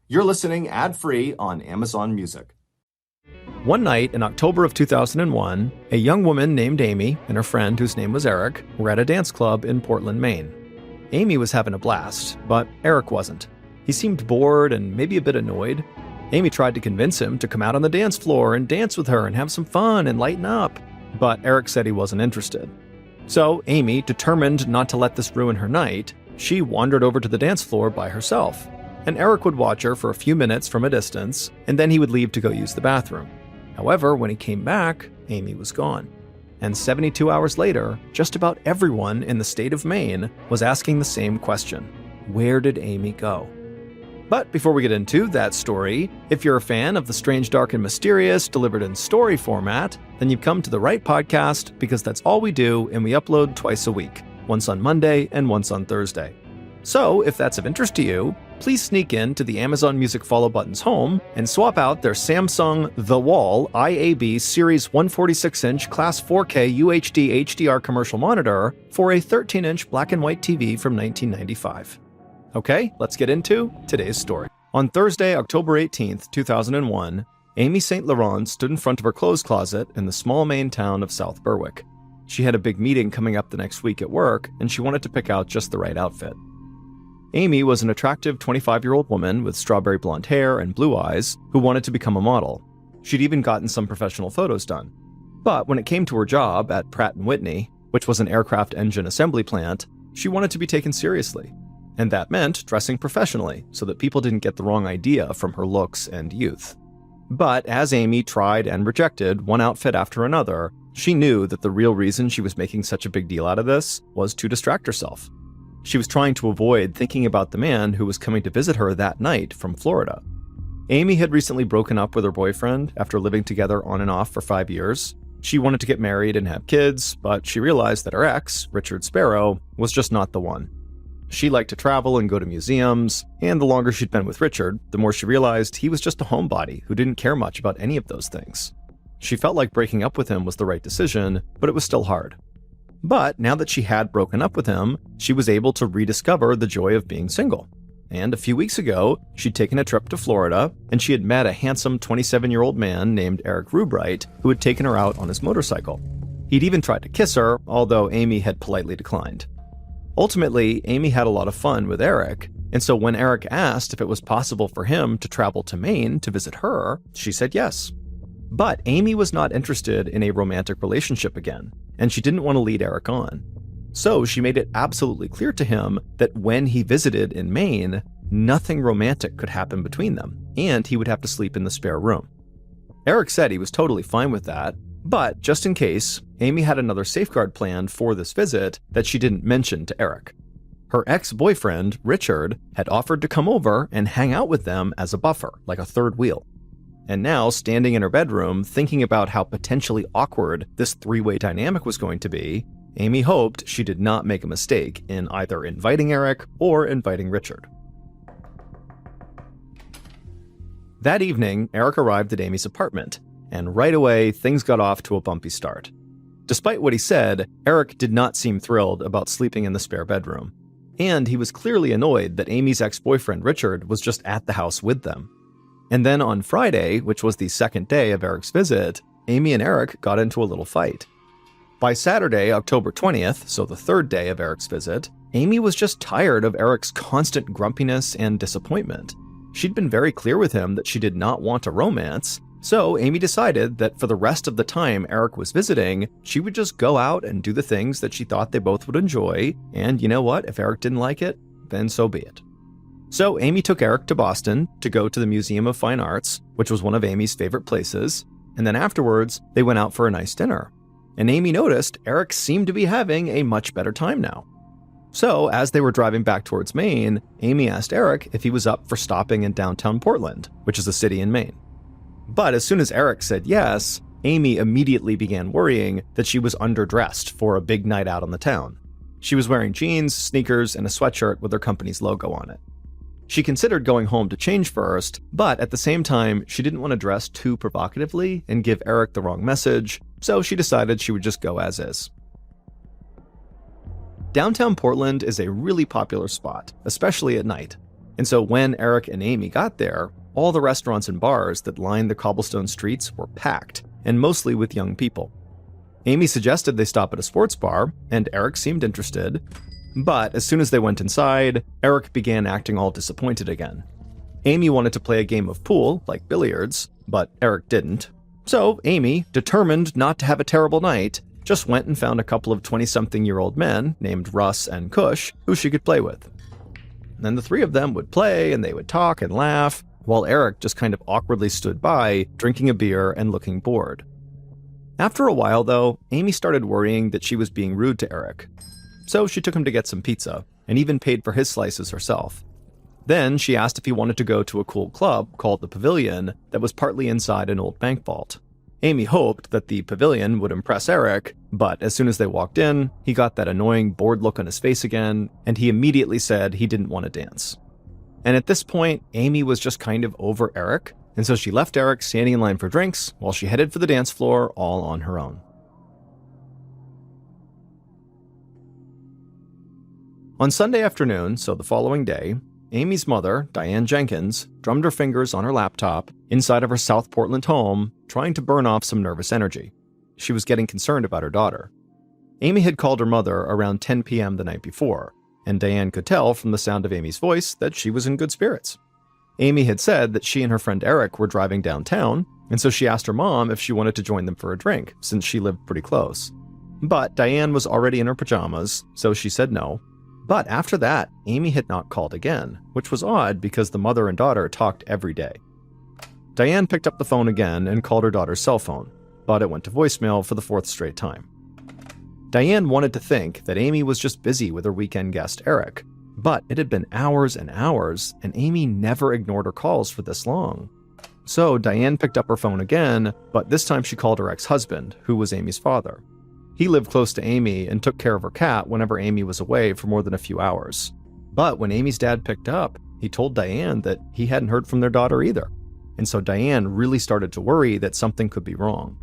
You're listening ad-free on Amazon Music. One night in October of 2001, a young woman named Amy and her friend, whose name was Eric, were at a dance club in Portland, Maine. Amy was having a blast, but Eric wasn't. He seemed bored and maybe a bit annoyed. Amy tried to convince him to come out on the dance floor and dance with her and have some fun and lighten up, but Eric said he wasn't interested. So Amy, determined not to let this ruin her night, she wandered over to the dance floor by herself. And Eric would watch her for a few minutes from a distance, and then he would leave to go use the bathroom. However, when he came back, Amy was gone. And 72 hours later, just about everyone in the state of Maine was asking the same question: where did Amy go? But before we get into that story, if you're a fan of the strange, dark, and mysterious delivered in story format, then you've come to the right podcast, because that's all we do, and we upload twice a week, once on Monday and once on Thursday. So, if that's of interest to you, please sneak in to the Amazon Music follow button's home and swap out their Samsung The Wall IAB Series 146-inch Class 4K UHD HDR commercial monitor for a 13-inch black and white TV from 1995. Okay, let's get into today's story. On Thursday, October 18th, 2001, Amy St. Laurent stood in front of her clothes closet in the small Maine town of South Berwick. She had a big meeting coming up the next week at work, and she wanted to pick out just the right outfit. Amy was an attractive 25-year-old woman with strawberry blonde hair and blue eyes who wanted to become a model. She'd even gotten some professional photos done. But when it came to her job at Pratt & Whitney, which was an aircraft engine assembly plant, she wanted to be taken seriously. And that meant dressing professionally so that people didn't get the wrong idea from her looks and youth. But as Amy tried and rejected one outfit after another, she knew that the real reason she was making such a big deal out of this was to distract herself. She was trying to avoid thinking about the man who was coming to visit her that night from Florida. Amy had recently broken up with her boyfriend after living together on and off for 5 years. She wanted to get married and have kids, but she realized that her ex, Richard Sparrow, was just not the one. She liked to travel and go to museums, and the longer she'd been with Richard, the more she realized he was just a homebody who didn't care much about any of those things. She felt like breaking up with him was the right decision, but it was still hard. But now that she had broken up with him, she was able to rediscover the joy of being single. And a few weeks ago, she'd taken a trip to Florida, and she had met a handsome 27-year-old man named Eric Rubright, who had taken her out on his motorcycle. He'd even tried to kiss her, although Amy had politely declined. Ultimately, Amy had a lot of fun with Eric, and so when Eric asked if it was possible for him to travel to Maine to visit her, she said yes. But Amy was not interested in a romantic relationship again, and she didn't want to lead Eric on. So she made it absolutely clear to him that when he visited in Maine, nothing romantic could happen between them, and he would have to sleep in the spare room. Eric said he was totally fine with that, but just in case, Amy had another safeguard planned for this visit that she didn't mention to Eric. Her ex-boyfriend, Richard, had offered to come over and hang out with them as a buffer, like a third wheel. And now, standing in her bedroom, thinking about how potentially awkward this three-way dynamic was going to be, Amy hoped she did not make a mistake in either inviting Eric or inviting Richard. That evening, Eric arrived at Amy's apartment, and right away, things got off to a bumpy start. Despite what he said, Eric did not seem thrilled about sleeping in the spare bedroom. And he was clearly annoyed that Amy's ex-boyfriend, Richard, was just at the house with them. And then on Friday, which was the second day of Eric's visit, Amy and Eric got into a little fight. By Saturday, October 20th, so the third day of Eric's visit, Amy was just tired of Eric's constant grumpiness and disappointment. She'd been very clear with him that she did not want a romance, so Amy decided that for the rest of the time Eric was visiting, she would just go out and do the things that she thought they both would enjoy, and you know what, if Eric didn't like it, then so be it. So Amy took Eric to Boston to go to the Museum of Fine Arts, which was one of Amy's favorite places, and then afterwards, they went out for a nice dinner. And Amy noticed Eric seemed to be having a much better time now. So, as they were driving back towards Maine, Amy asked Eric if he was up for stopping in downtown Portland, which is a city in Maine. But as soon as Eric said yes, Amy immediately began worrying that she was underdressed for a big night out on the town. She was wearing jeans, sneakers, and a sweatshirt with their company's logo on it. She considered going home to change first, but at the same time, she didn't want to dress too provocatively and give Eric the wrong message, so she decided she would just go as is. Downtown Portland is a really popular spot, especially at night. And so when Eric and Amy got there, all the restaurants and bars that lined the cobblestone streets were packed, and mostly with young people. Amy suggested they stop at a sports bar, and Eric seemed interested. But as soon as they went inside, Eric began acting all disappointed again. Amy wanted to play a game of pool, like billiards, but Eric didn't. So Amy, determined not to have a terrible night, just went and found a couple of 20-something-year-old men named Russ and Cush who she could play with. And then the three of them would play, and they would talk and laugh, while Eric just kind of awkwardly stood by, drinking a beer and looking bored. After a while, though, Amy started worrying that she was being rude to Eric. So she took him to get some pizza, and even paid for his slices herself. Then she asked if he wanted to go to a cool club called the Pavilion that was partly inside an old bank vault. Amy hoped that the Pavilion would impress Eric, but as soon as they walked in, he got that annoying bored look on his face again, and he immediately said he didn't want to dance. And at this point, Amy was just kind of over Eric, and so she left Eric standing in line for drinks while she headed for the dance floor all on her own. On Sunday afternoon, so the following day, Amy's mother, Diane Jenkins, drummed her fingers on her laptop inside of her South Portland home, trying to burn off some nervous energy. She was getting concerned about her daughter. Amy had called her mother around 10 p.m. the night before, and Diane could tell from the sound of Amy's voice that she was in good spirits. Amy had said that she and her friend Eric were driving downtown, and so she asked her mom if she wanted to join them for a drink, since she lived pretty close. But Diane was already in her pajamas, so she said no. But after that, Amy had not called again, which was odd because the mother and daughter talked every day. Diane picked up the phone again and called her daughter's cell phone, but it went to voicemail for the fourth straight time. Diane wanted to think that Amy was just busy with her weekend guest Eric, but it had been hours and hours, and Amy never ignored her calls for this long. So Diane picked up her phone again, but this time she called her ex-husband, who was Amy's father. He lived close to Amy and took care of her cat whenever Amy was away for more than a few hours. But when Amy's dad picked up, he told Diane that he hadn't heard from their daughter either. And so Diane really started to worry that something could be wrong.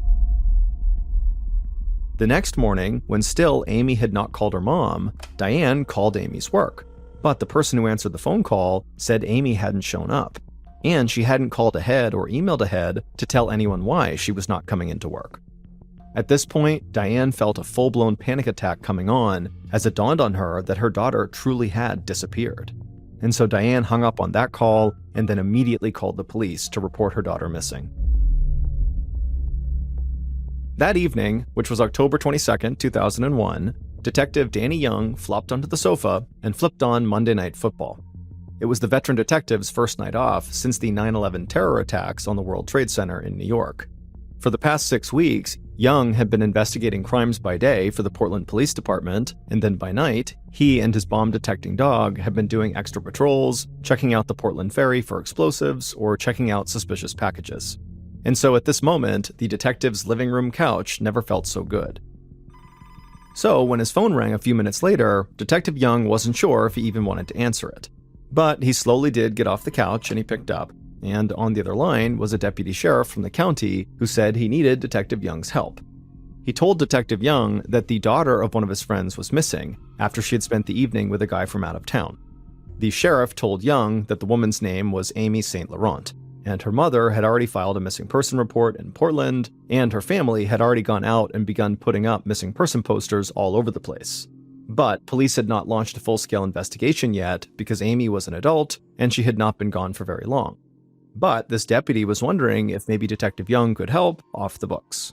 The next morning, when still Amy had not called her mom, Diane called Amy's work. But the person who answered the phone call said Amy hadn't shown up, and she hadn't called ahead or emailed ahead to tell anyone why she was not coming into work. At this point, Diane felt a full-blown panic attack coming on as it dawned on her that her daughter truly had disappeared. And so Diane hung up on that call and then immediately called the police to report her daughter missing. That evening, which was October 22nd, 2001, Detective Danny Young flopped onto the sofa and flipped on Monday Night Football. It was the veteran detective's first night off since the 9/11 terror attacks on the World Trade Center in New York. For the past 6 weeks, Young had been investigating crimes by day for the Portland Police Department, and then by night, he and his bomb-detecting dog had been doing extra patrols, checking out the Portland Ferry for explosives, or checking out suspicious packages. And so at this moment, the detective's living room couch never felt so good. So when his phone rang a few minutes later, Detective Young wasn't sure if he even wanted to answer it. But he slowly did get off the couch and he picked up. And on the other line was a deputy sheriff from the county who said he needed Detective Young's help. He told Detective Young that the daughter of one of his friends was missing after she had spent the evening with a guy from out of town. The sheriff told Young that the woman's name was Amy St. Laurent, and her mother had already filed a missing person report in Portland, and her family had already gone out and begun putting up missing person posters all over the place. But police had not launched a full-scale investigation yet because Amy was an adult and she had not been gone for very long. But this deputy was wondering if maybe Detective Young could help off the books.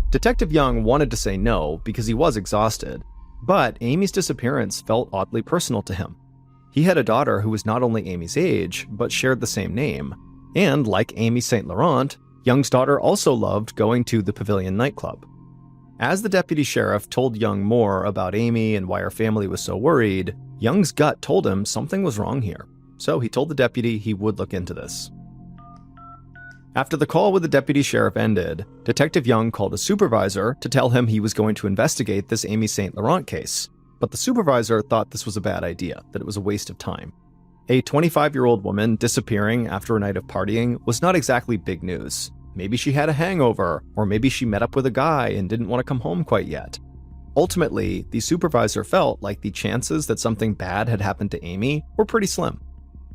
Detective Young wanted to say no because he was exhausted, but Amy's disappearance felt oddly personal to him. He had a daughter who was not only Amy's age, but shared the same name. And like Amy St. Laurent, Young's daughter also loved going to the Pavilion nightclub. As the deputy sheriff told Young more about Amy and why her family was so worried, Young's gut told him something was wrong here. So he told the deputy he would look into this. After the call with the deputy sheriff ended, Detective Young called a supervisor to tell him he was going to investigate this Amy St. Laurent case. But the supervisor thought this was a bad idea, that it was a waste of time. A 25-year-old woman disappearing after a night of partying was not exactly big news. Maybe she had a hangover, or maybe she met up with a guy and didn't want to come home quite yet. Ultimately, the supervisor felt like the chances that something bad had happened to Amy were pretty slim.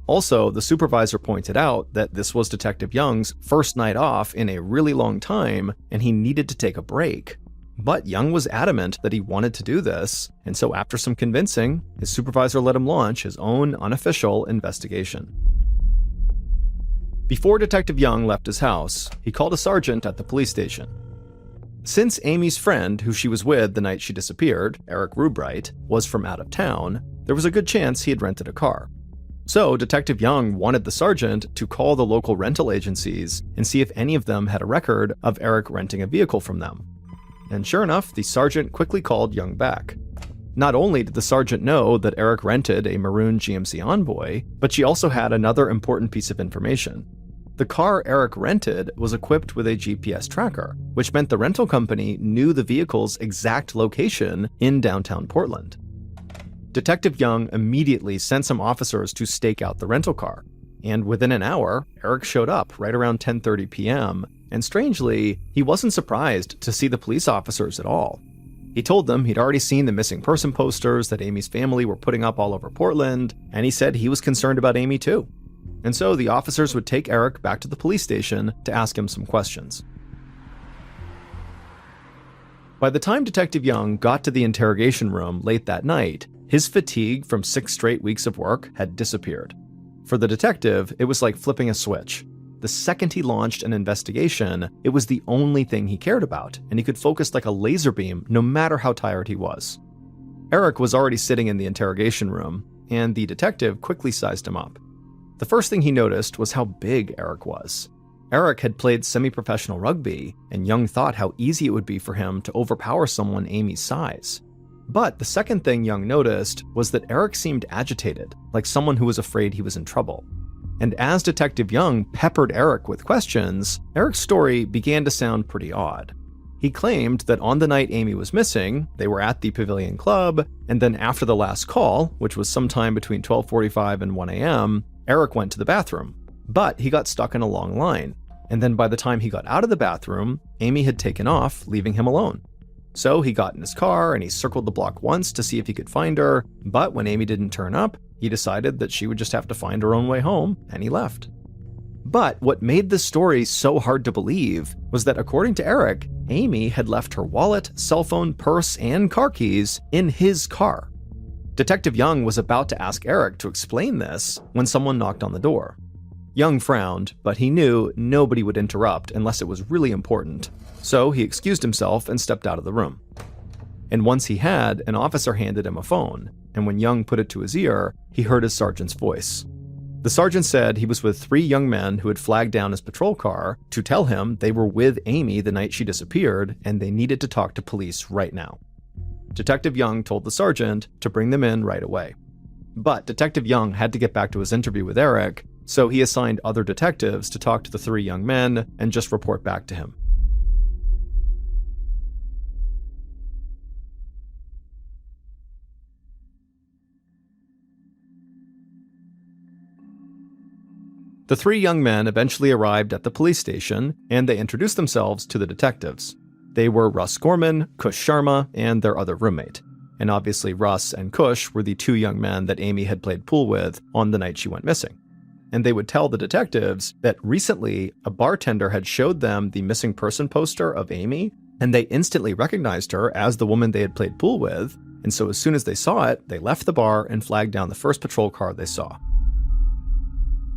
Also, the supervisor pointed out that this was Detective Young's first night off in a really long time, and he needed to take a break. But Young was adamant that he wanted to do this, and so after some convincing, his supervisor let him launch his own unofficial investigation. Before Detective Young left his house, he called a sergeant at the police station. Since Amy's friend, who she was with the night she disappeared, Eric Rubright, was from out of town, there was a good chance he had rented a car. So Detective Young wanted the sergeant to call the local rental agencies and see if any of them had a record of Eric renting a vehicle from them. And sure enough, the sergeant quickly called Young back. Not only did the sergeant know that Eric rented a maroon GMC Envoy, but she also had another important piece of information. The car Eric rented was equipped with a GPS tracker, which meant the rental company knew the vehicle's exact location in downtown Portland. Detective Young immediately sent some officers to stake out the rental car, and within an hour, Eric showed up right around 10:30 p.m., and strangely, he wasn't surprised to see the police officers at all. He told them he'd already seen the missing person posters that Amy's family were putting up all over Portland, and he said he was concerned about Amy too. And so the officers would take Eric back to the police station to ask him some questions. By the time Detective Young got to the interrogation room late that night, his fatigue from 6 straight weeks of work had disappeared. For the detective, it was like flipping a switch. The second he launched an investigation, it was the only thing he cared about, and he could focus like a laser beam no matter how tired he was. Eric was already sitting in the interrogation room, and the detective quickly sized him up. The first thing he noticed was how big Eric was. Eric had played semi-professional rugby, and Young thought how easy it would be for him to overpower someone Amy's size. But the second thing Young noticed was that Eric seemed agitated, like someone who was afraid he was in trouble. And as Detective Young peppered Eric with questions, Eric's story began to sound pretty odd. He claimed that on the night Amy was missing, they were at the Pavilion Club, and then after the last call, which was sometime between 12:45 and 1 a.m., Eric went to the bathroom. But he got stuck in a long line, and then by the time he got out of the bathroom, Amy had taken off, leaving him alone. So he got in his car and he circled the block once to see if he could find her, but when Amy didn't turn up, he decided that she would just have to find her own way home, and he left. But what made this story so hard to believe was that according to Eric, Amy had left her wallet, cell phone, purse, and car keys in his car. Detective Young was about to ask Eric to explain this when someone knocked on the door. Young frowned, but he knew nobody would interrupt unless it was really important, so he excused himself and stepped out of the room. And once he had, an officer handed him a phone, and when Young put it to his ear, he heard his sergeant's voice. The sergeant said he was with 3 young men who had flagged down his patrol car to tell him they were with Amy the night she disappeared and they needed to talk to police right now. Detective Young told the sergeant to bring them in right away. But Detective Young had to get back to his interview with Eric, so he assigned other detectives to talk to the 3 young men and just report back to him. The 3 young men eventually arrived at the police station, and they introduced themselves to the detectives. They were Russ Gorman, Kush Sharma, and their other roommate. And obviously Russ and Kush were the 2 young men that Amy had played pool with on the night she went missing. And they would tell the detectives that recently a bartender had showed them the missing person poster of Amy, and they instantly recognized her as the woman they had played pool with, and so as soon as they saw it, they left the bar and flagged down the first patrol car they saw.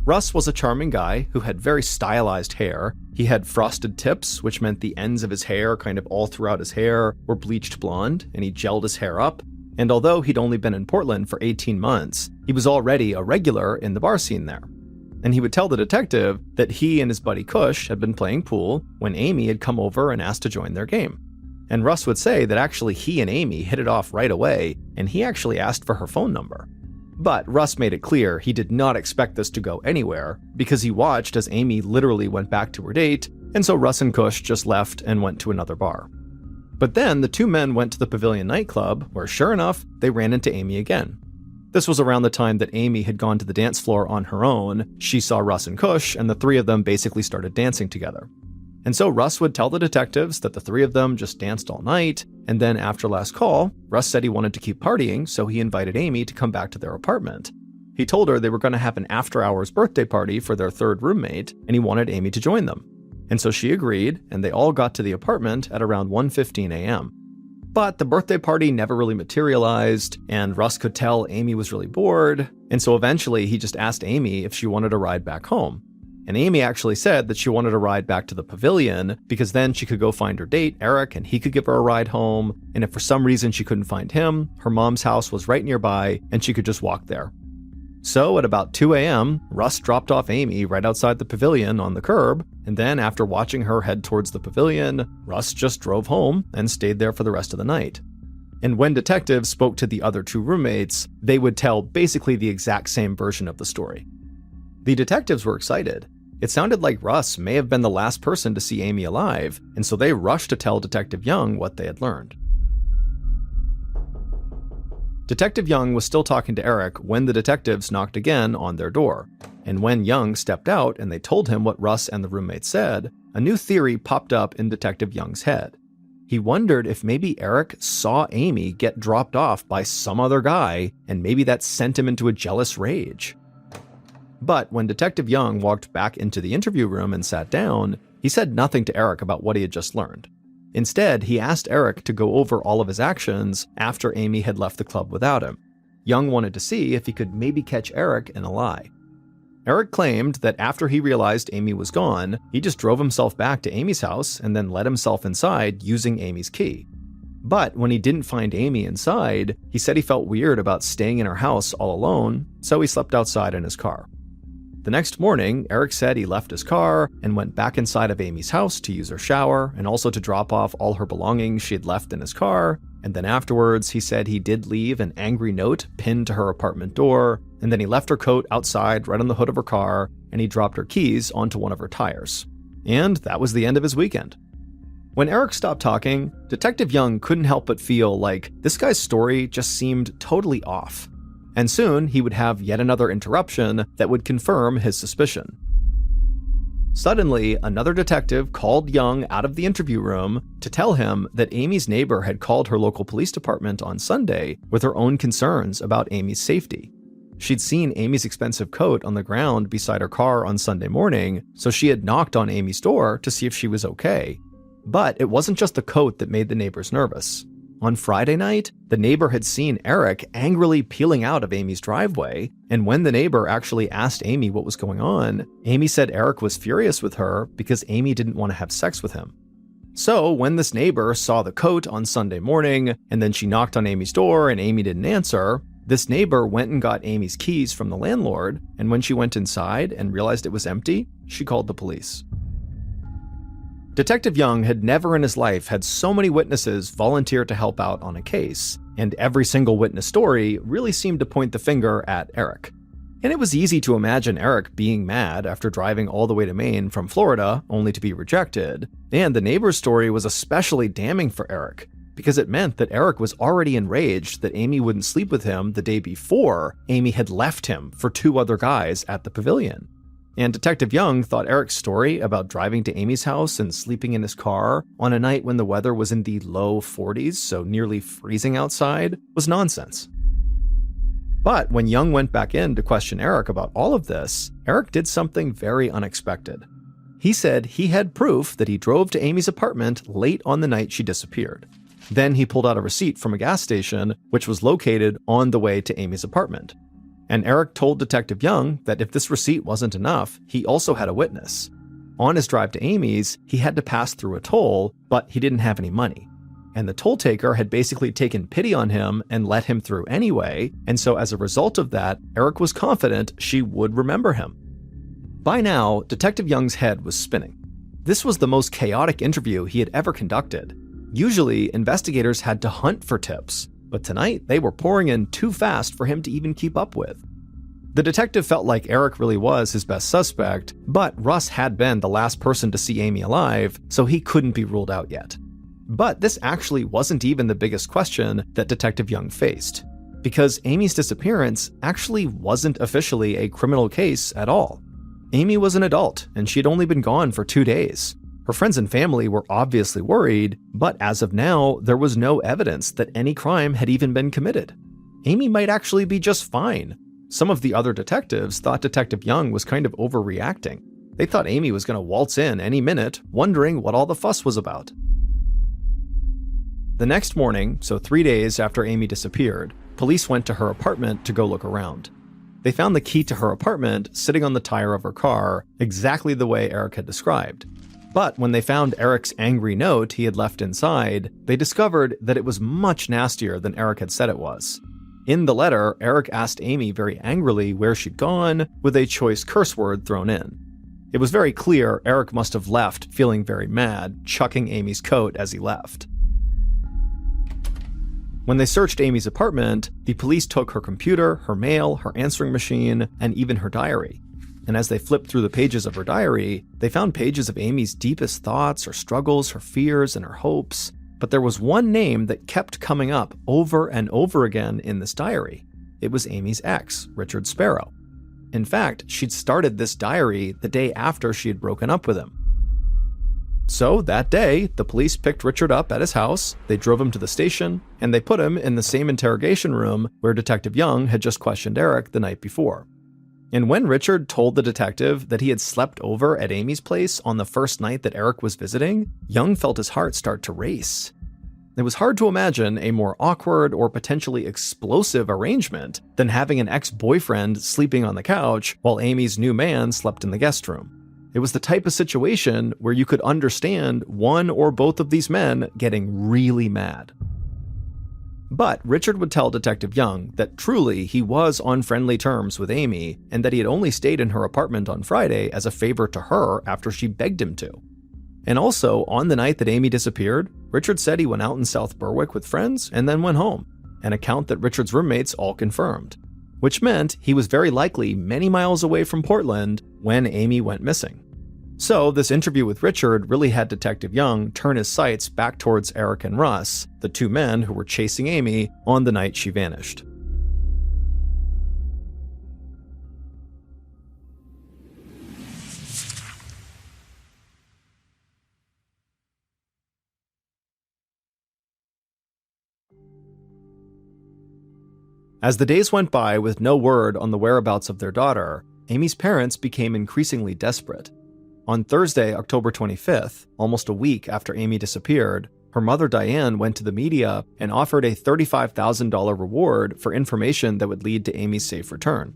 Russ was a charming guy who had very stylized hair. He had frosted tips, which meant the ends of his hair, kind of all throughout his hair, were bleached blonde, and he gelled his hair up. And although he'd only been in Portland for 18 months, he was already a regular in the bar scene there. And he would tell the detective that he and his buddy Kush had been playing pool when Amy had come over and asked to join their game. And Russ would say that actually he and Amy hit it off right away, and he actually asked for her phone number. But Russ made it clear he did not expect this to go anywhere, because he watched as Amy literally went back to her date, and so Russ and Kush just left and went to another bar. But then the 2 men went to the Pavilion nightclub, where sure enough, they ran into Amy again. This was around the time that Amy had gone to the dance floor on her own. She saw Russ and Kush, and the 3 of them basically started dancing together. And so Russ would tell the detectives that the 3 of them just danced all night, And then after last call, Russ said he wanted to keep partying, so he invited Amy to come back to their apartment. He told her they were going to have an after-hours birthday party for their third roommate, and he wanted Amy to join them. And so she agreed, and they all got to the apartment at around 1:15 a.m. But the birthday party never really materialized, and Russ could tell Amy was really bored, and so eventually he just asked Amy if she wanted a ride back home. And Amy actually said that she wanted a ride back to the pavilion because then she could go find her date, Eric, and he could give her a ride home, and if for some reason she couldn't find him, her mom's house was right nearby, and she could just walk there. So at about 2 a.m., Russ dropped off Amy right outside the pavilion on the curb, and then after watching her head towards the pavilion, Russ just drove home and stayed there for the rest of the night. And when detectives spoke to the other two roommates, they would tell basically the exact same version of the story. The detectives were excited. It sounded like Russ may have been the last person to see Amy alive, and so they rushed to tell Detective Young what they had learned. Detective Young was still talking to Eric when the detectives knocked again on their door. And when Young stepped out and they told him what Russ and the roommate said, a new theory popped up in Detective Young's head. He wondered if maybe Eric saw Amy get dropped off by some other guy, and maybe that sent him into a jealous rage. But when Detective Young walked back into the interview room and sat down, he said nothing to Eric about what he had just learned. Instead, he asked Eric to go over all of his actions after Amy had left the club without him. Young wanted to see if he could maybe catch Eric in a lie. Eric claimed that after he realized Amy was gone, he just drove himself back to Amy's house and then let himself inside using Amy's key. But when he didn't find Amy inside, he said he felt weird about staying in her house all alone, so he slept outside in his car. The next morning, Eric said he left his car and went back inside of Amy's house to use her shower and also to drop off all her belongings she had left in his car. And then afterwards, he said he did leave an angry note pinned to her apartment door, and then he left her coat outside right on the hood of her car, and he dropped her keys onto one of her tires. And that was the end of his weekend. When Eric stopped talking, Detective Young couldn't help but feel like this guy's story just seemed totally off. And soon he would have yet another interruption that would confirm his suspicion. Suddenly, another detective called Young out of the interview room to tell him that Amy's neighbor had called her local police department on Sunday with her own concerns about Amy's safety. She'd seen Amy's expensive coat on the ground beside her car on Sunday morning, so she had knocked on Amy's door to see if she was okay. But it wasn't just the coat that made the neighbors nervous. On Friday night, the neighbor had seen Eric angrily peeling out of Amy's driveway, and when the neighbor actually asked Amy what was going on, Amy said Eric was furious with her because Amy didn't want to have sex with him. So when this neighbor saw the coat on Sunday morning, and then she knocked on Amy's door and Amy didn't answer, this neighbor went and got Amy's keys from the landlord, and when she went inside and realized it was empty, she called the police. Detective Young had never in his life had so many witnesses volunteer to help out on a case, and every single witness story really seemed to point the finger at Eric. And it was easy to imagine Eric being mad after driving all the way to Maine from Florida only to be rejected, and the neighbor's story was especially damning for Eric, because it meant that Eric was already enraged that Amy wouldn't sleep with him the day before Amy had left him for two other guys at the pavilion. And Detective Young thought Eric's story about driving to Amy's house and sleeping in his car on a night when the weather was in the low 40s, so nearly freezing outside, was nonsense. But when Young went back in to question Eric about all of this, Eric did something very unexpected. He said he had proof that he drove to Amy's apartment late on the night she disappeared. Then he pulled out a receipt from a gas station, which was located on the way to Amy's apartment. And Eric told Detective Young that if this receipt wasn't enough, he also had a witness. On his drive to Amy's, he had to pass through a toll, but he didn't have any money. And the toll taker had basically taken pity on him and let him through anyway, and so as a result of that, Eric was confident she would remember him. By now, Detective Young's head was spinning. This was the most chaotic interview he had ever conducted. Usually, investigators had to hunt for tips, but tonight they were pouring in too fast for him to even keep up with. The detective felt like Eric really was his best suspect, but Russ had been the last person to see Amy alive, so he couldn't be ruled out yet. But this actually wasn't even the biggest question that Detective Young faced, because Amy's disappearance actually wasn't officially a criminal case at all. Amy was an adult, and she had only been gone for 2 days. Her friends and family were obviously worried, but as of now, there was no evidence that any crime had even been committed. Amy might actually be just fine. Some of the other detectives thought Detective Young was kind of overreacting. They thought Amy was going to waltz in any minute, wondering what all the fuss was about. The next morning, so 3 days after Amy disappeared, police went to her apartment to go look around. They found the key to her apartment sitting on the tire of her car, exactly the way Eric had described. But when they found Eric's angry note he had left inside, they discovered that it was much nastier than Eric had said it was. In the letter, Eric asked Amy very angrily where she'd gone, with a choice curse word thrown in. It was very clear Eric must have left feeling very mad, chucking Amy's coat as he left. When they searched Amy's apartment, the police took her computer, her mail, her answering machine, and even her diary. And as they flipped through the pages of her diary, they found pages of Amy's deepest thoughts, her struggles, her fears, and her hopes. But there was one name that kept coming up over and over again in this diary. It was Amy's ex, Richard Sparrow. In fact, she'd started this diary the day after she had broken up with him. So that day, the police picked Richard up at his house, they drove him to the station, and they put him in the same interrogation room where Detective Young had just questioned Eric the night before. And when Richard told the detective that he had slept over at Amy's place on the first night that Eric was visiting, Young felt his heart start to race. It was hard to imagine a more awkward or potentially explosive arrangement than having an ex-boyfriend sleeping on the couch while Amy's new man slept in the guest room. It was the type of situation where you could understand one or both of these men getting really mad. But Richard would tell Detective Young that truly he was on friendly terms with Amy and that he had only stayed in her apartment on Friday as a favor to her after she begged him to. And also, on the night that Amy disappeared, Richard said he went out in South Berwick with friends and then went home, an account that Richard's roommates all confirmed, which meant he was very likely many miles away from Portland when Amy went missing. So this interview with Richard really had Detective Young turn his sights back towards Eric and Russ, the two men who were chasing Amy on the night she vanished. As the days went by with no word on the whereabouts of their daughter, Amy's parents became increasingly desperate. On Thursday, October 25th, almost a week after Amy disappeared, her mother Diane went to the media and offered a $35,000 reward for information that would lead to Amy's safe return.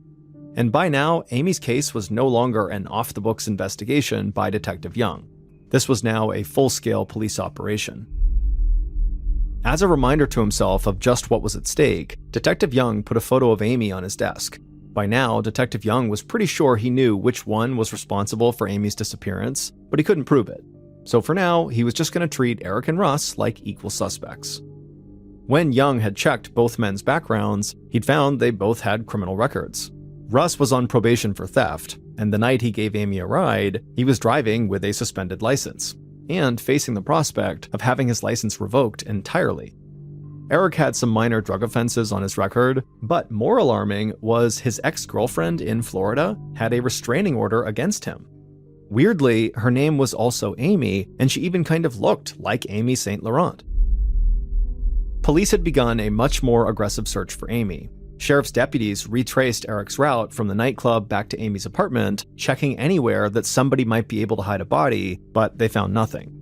And by now, Amy's case was no longer an off-the-books investigation by Detective Young. This was now a full-scale police operation. As a reminder to himself of just what was at stake, Detective Young put a photo of Amy on his desk. By now, Detective Young was pretty sure he knew which one was responsible for Amy's disappearance, but he couldn't prove it. So for now, he was just going to treat Eric and Russ like equal suspects. When Young had checked both men's backgrounds, he'd found they both had criminal records. Russ was on probation for theft, and the night he gave Amy a ride, he was driving with a suspended license, and facing the prospect of having his license revoked entirely. Eric had some minor drug offenses on his record, but more alarming was his ex-girlfriend in Florida had a restraining order against him. Weirdly, her name was also Amy, and she even kind of looked like Amy St. Laurent. Police had begun a much more aggressive search for Amy. Sheriff's deputies retraced Eric's route from the nightclub back to Amy's apartment, checking anywhere that somebody might be able to hide a body, but they found nothing.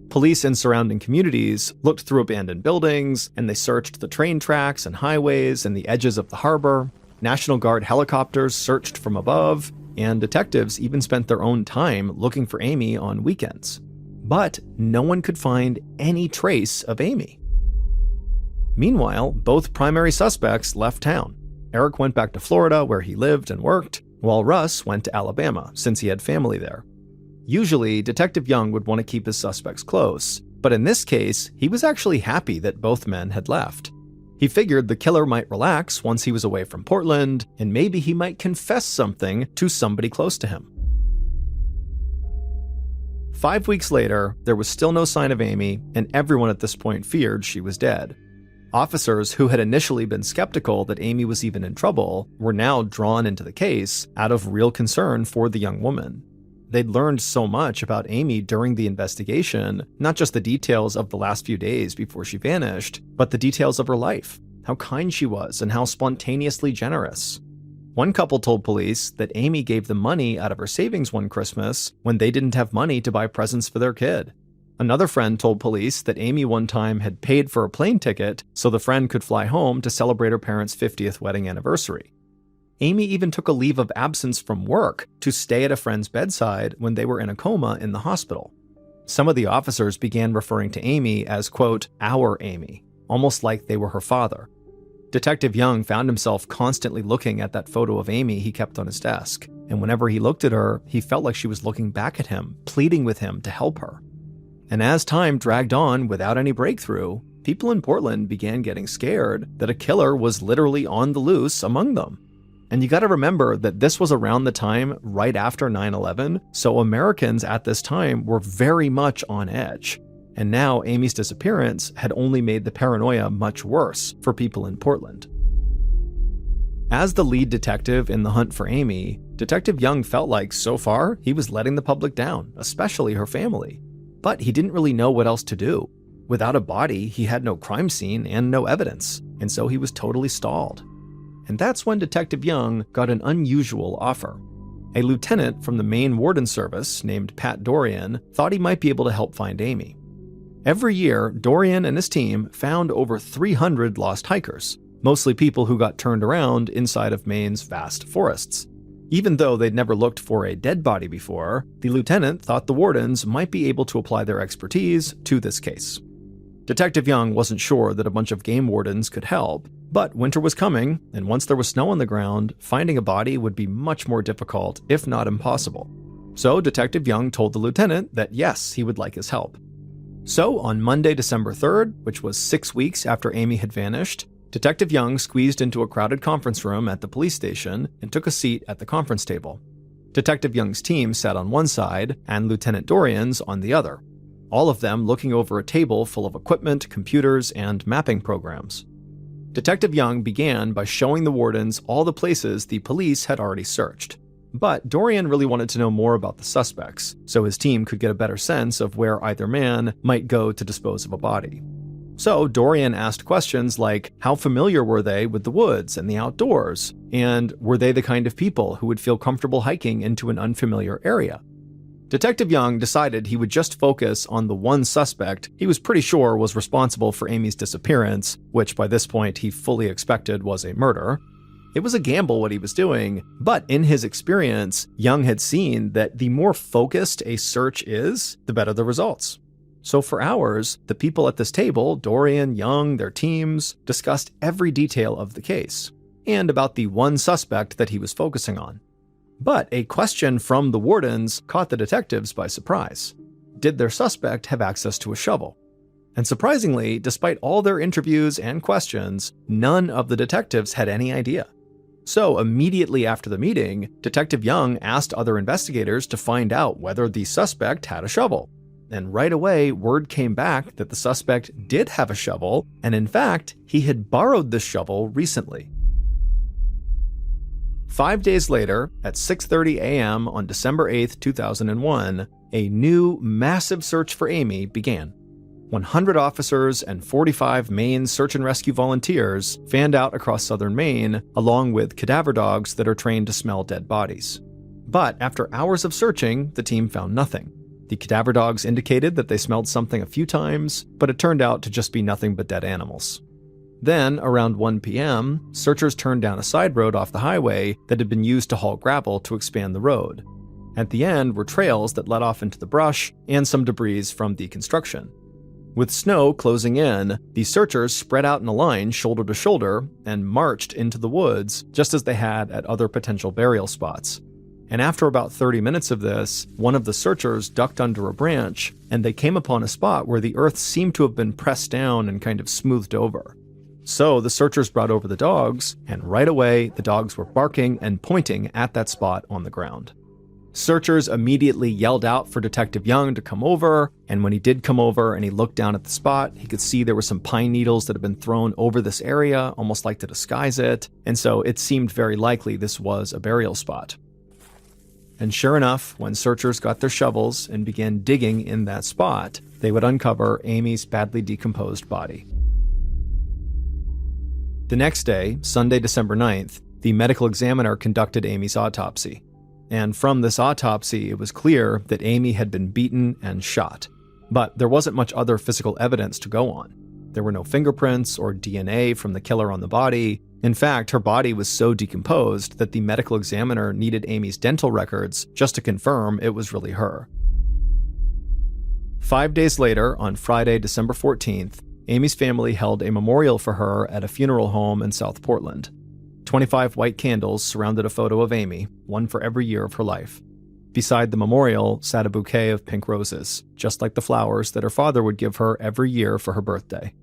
Police in surrounding communities looked through abandoned buildings, and they searched the train tracks and highways and the edges of the harbor. National Guard helicopters searched from above, and detectives even spent their own time looking for Amy on weekends. But no one could find any trace of Amy. Meanwhile, both primary suspects left town. Eric went back to Florida where he lived and worked, while Russ went to Alabama since he had family there. Usually, Detective Young would want to keep his suspects close, but in this case, he was actually happy that both men had left. He figured the killer might relax once he was away from Portland, and maybe he might confess something to somebody close to him. 5 weeks later, there was still no sign of Amy, and everyone at this point feared she was dead. Officers who had initially been skeptical that Amy was even in trouble were now drawn into the case out of real concern for the young woman. They'd learned so much about Amy during the investigation, not just the details of the last few days before she vanished, but the details of her life, how kind she was and how spontaneously generous. One couple told police that Amy gave them money out of her savings one Christmas when they didn't have money to buy presents for their kid. Another friend told police that Amy one time had paid for a plane ticket so the friend could fly home to celebrate her parents' 50th wedding anniversary. Amy even took a leave of absence from work to stay at a friend's bedside when they were in a coma in the hospital. Some of the officers began referring to Amy as, quote, our Amy, almost like they were her father. Detective Young found himself constantly looking at that photo of Amy he kept on his desk, and whenever he looked at her, he felt like she was looking back at him, pleading with him to help her. And as time dragged on without any breakthrough, people in Portland began getting scared that a killer was literally on the loose among them. And you gotta remember that this was around the time right after 9/11, so Americans at this time were very much on edge. And now Amy's disappearance had only made the paranoia much worse for people in Portland. As the lead detective in the hunt for Amy, Detective Young felt like so far he was letting the public down, especially her family. But he didn't really know what else to do. Without a body, he had no crime scene and no evidence, and so he was totally stalled. And that's when Detective Young got an unusual offer. A lieutenant from the Maine Warden Service named Pat Dorian thought he might be able to help find Amy. Every year, Dorian and his team found over 300 lost hikers, mostly people who got turned around inside of Maine's vast forests. Even though they'd never looked for a dead body before, the lieutenant thought the wardens might be able to apply their expertise to this case. Detective Young wasn't sure that a bunch of game wardens could help, but winter was coming, and once there was snow on the ground, finding a body would be much more difficult, if not impossible. So Detective Young told the lieutenant that yes, he would like his help. So on Monday, December 3rd, which was 6 weeks after Amy had vanished, Detective Young squeezed into a crowded conference room at the police station and took a seat at the conference table. Detective Young's team sat on one side and Lieutenant Dorian's on the other, all of them looking over a table full of equipment, computers, and mapping programs. Detective Young began by showing the wardens all the places the police had already searched. But Dorian really wanted to know more about the suspects, so his team could get a better sense of where either man might go to dispose of a body. So Dorian asked questions like, how familiar were they with the woods and the outdoors? And were they the kind of people who would feel comfortable hiking into an unfamiliar area? Detective Young decided he would just focus on the one suspect he was pretty sure was responsible for Amy's disappearance, which by this point he fully expected was a murder. It was a gamble what he was doing, but in his experience, Young had seen that the more focused a search is, the better the results. So for hours, the people at this table, Dorian, Young, their teams, discussed every detail of the case, and about the one suspect that he was focusing on. But a question from the wardens caught the detectives by surprise. Did their suspect have access to a shovel? And surprisingly, despite all their interviews and questions, none of the detectives had any idea. So immediately after the meeting, Detective Young asked other investigators to find out whether the suspect had a shovel. And right away, word came back that the suspect did have a shovel, and in fact, he had borrowed this shovel recently. 5 days later, at 6:30 a.m. on December 8, 2001, a new, massive search for Amy began. 100 officers and 45 Maine search and rescue volunteers fanned out across southern Maine, along with cadaver dogs that are trained to smell dead bodies. But after hours of searching, the team found nothing. The cadaver dogs indicated that they smelled something a few times, but it turned out to just be nothing but dead animals. Then, around 1 p.m., searchers turned down a side road off the highway that had been used to haul gravel to expand the road. At the end were trails that led off into the brush and some debris from the construction. With snow closing in, the searchers spread out in a line shoulder to shoulder and marched into the woods just as they had at other potential burial spots. And after about 30 minutes of this, one of the searchers ducked under a branch and they came upon a spot where the earth seemed to have been pressed down and kind of smoothed over. So the searchers brought over the dogs, and right away the dogs were barking and pointing at that spot on the ground. Searchers immediately yelled out for Detective Young to come over, and when he did come over and he looked down at the spot, he could see there were some pine needles that had been thrown over this area, almost like to disguise it, and so it seemed very likely this was a burial spot. And sure enough, when searchers got their shovels and began digging in that spot, they would uncover Amy's badly decomposed body. The next day, Sunday, December 9th, the medical examiner conducted Amy's autopsy. And from this autopsy, it was clear that Amy had been beaten and shot. But there wasn't much other physical evidence to go on. There were no fingerprints or DNA from the killer on the body. In fact, her body was so decomposed that the medical examiner needed Amy's dental records just to confirm it was really her. 5 days later, on Friday, December 14th, Amy's family held a memorial for her at a funeral home in South Portland. 25 white candles surrounded a photo of Amy, one for every year of her life. Beside the memorial sat a bouquet of pink roses, just like the flowers that her father would give her every year for her birthday.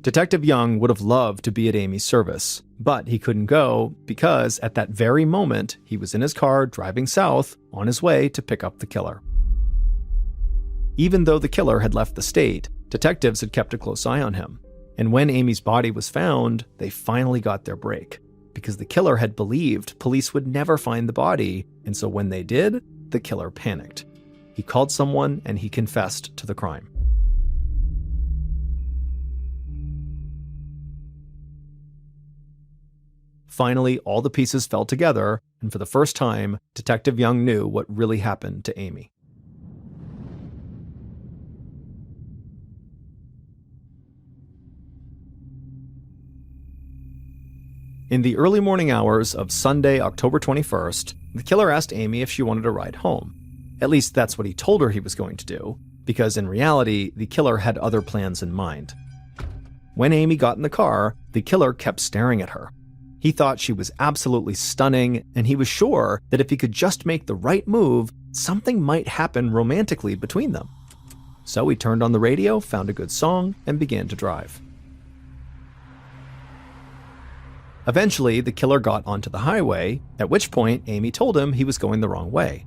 Detective Young would have loved to be at Amy's service, but he couldn't go because at that very moment, he was in his car driving south on his way to pick up the killer. Even though the killer had left the state, detectives had kept a close eye on him. And when Amy's body was found, they finally got their break, because the killer had believed police would never find the body, and so when they did, the killer panicked. He called someone and he confessed to the crime. Finally, all the pieces fell together, and for the first time, Detective Young knew what really happened to Amy. In the early morning hours of Sunday, October 21st, the killer asked Amy if she wanted a ride home. At least that's what he told her he was going to do, because in reality, the killer had other plans in mind. When Amy got in the car, the killer kept staring at her. He thought she was absolutely stunning, and he was sure that if he could just make the right move, something might happen romantically between them. So he turned on the radio, found a good song, and began to drive. Eventually, the killer got onto the highway, at which point Amy told him he was going the wrong way.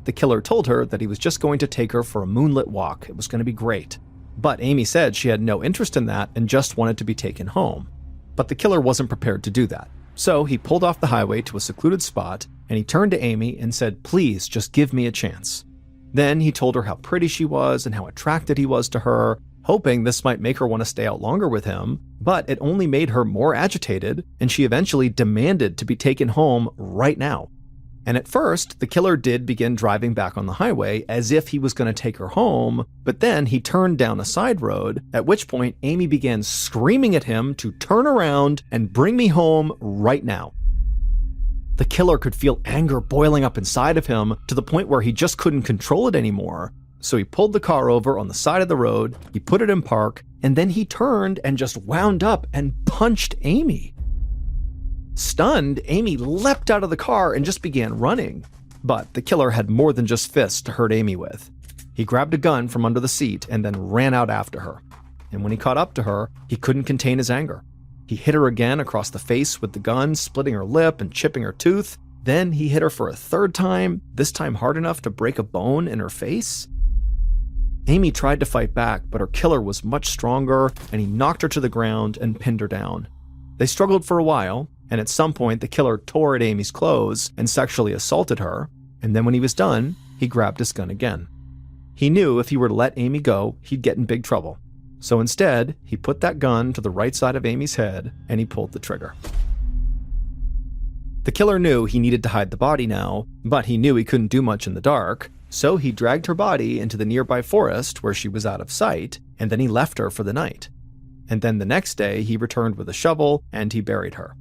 The killer told her that he was just going to take her for a moonlit walk. It was going to be great. But Amy said she had no interest in that and just wanted to be taken home. But the killer wasn't prepared to do that. So he pulled off the highway to a secluded spot, and he turned to Amy and said, "Please, just give me a chance." Then he told her how pretty she was and how attracted he was to her, hoping this might make her want to stay out longer with him, but it only made her more agitated, and she eventually demanded to be taken home right now. And at first, the killer did begin driving back on the highway as if he was going to take her home, but then he turned down a side road, at which point Amy began screaming at him to turn around and bring me home right now. The killer could feel anger boiling up inside of him to the point where he just couldn't control it anymore. So he pulled the car over on the side of the road, he put it in park, and then he turned and just wound up and punched Amy. Stunned, Amy leapt out of the car and just began running. But the killer had more than just fists to hurt Amy with. He grabbed a gun from under the seat and then ran out after her. And when he caught up to her, he couldn't contain his anger. He hit her again across the face with the gun, splitting her lip and chipping her tooth. Then he hit her for a third time, this time hard enough to break a bone in her face. Amy tried to fight back, but her killer was much stronger, and he knocked her to the ground and pinned her down. They struggled for a while, and at some point the killer tore at Amy's clothes and sexually assaulted her, and then when he was done, he grabbed his gun again. He knew if he were to let Amy go, he'd get in big trouble. So instead, he put that gun to the right side of Amy's head, and he pulled the trigger. The killer knew he needed to hide the body now, but he knew he couldn't do much in the dark, so he dragged her body into the nearby forest where she was out of sight, and then he left her for the night. And then the next day, he returned with a shovel, and he buried her.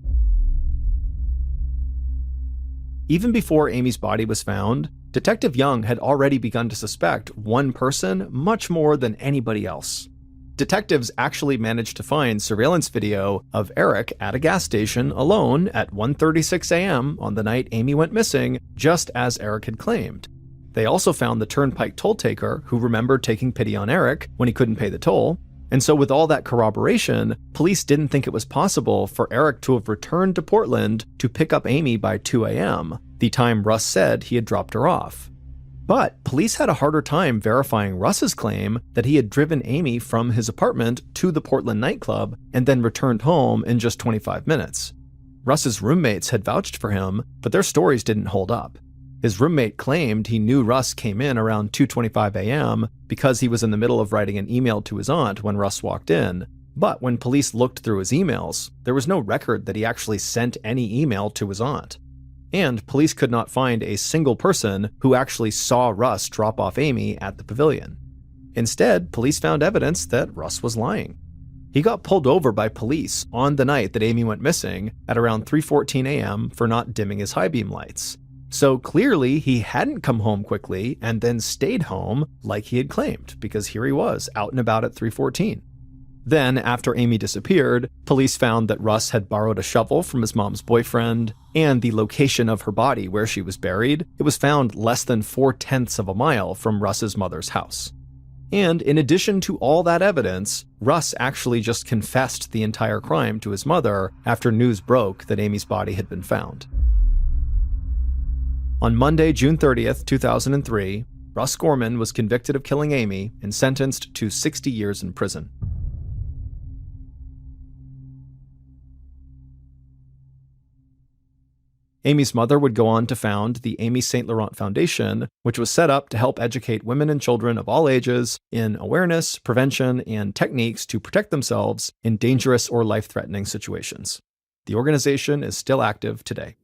Even before Amy's body was found, Detective Young had already begun to suspect one person much more than anybody else. Detectives actually managed to find surveillance video of Eric at a gas station alone at 1:36 a.m. on the night Amy went missing, just as Eric had claimed. They also found the turnpike toll taker who remembered taking pity on Eric when he couldn't pay the toll. And so with all that corroboration, police didn't think it was possible for Eric to have returned to Portland to pick up Amy by 2 a.m., the time Russ said he had dropped her off. But police had a harder time verifying Russ's claim that he had driven Amy from his apartment to the Portland nightclub and then returned home in just 25 minutes. Russ's roommates had vouched for him, but their stories didn't hold up. His roommate claimed he knew Russ came in around 2:25 a.m. because he was in the middle of writing an email to his aunt when Russ walked in, but when police looked through his emails, there was no record that he actually sent any email to his aunt. And police could not find a single person who actually saw Russ drop off Amy at the pavilion. Instead, police found evidence that Russ was lying. He got pulled over by police on the night that Amy went missing at around 3:14 a.m. for not dimming his high beam lights. So clearly he hadn't come home quickly and then stayed home like he had claimed, because here he was out and about at 3:14. Then, after Amy disappeared, police found that Russ had borrowed a shovel from his mom's boyfriend, and the location of her body where she was buried, it was found less than 4/10 of a mile from Russ's mother's house. And in addition to all that evidence, Russ actually just confessed the entire crime to his mother after news broke that Amy's body had been found. On Monday, June 30th, 2003, Russ Gorman was convicted of killing Amy and sentenced to 60 years in prison. Amy's mother would go on to found the Amy St. Laurent Foundation, which was set up to help educate women and children of all ages in awareness, prevention, and techniques to protect themselves in dangerous or life-threatening situations. The organization is still active today.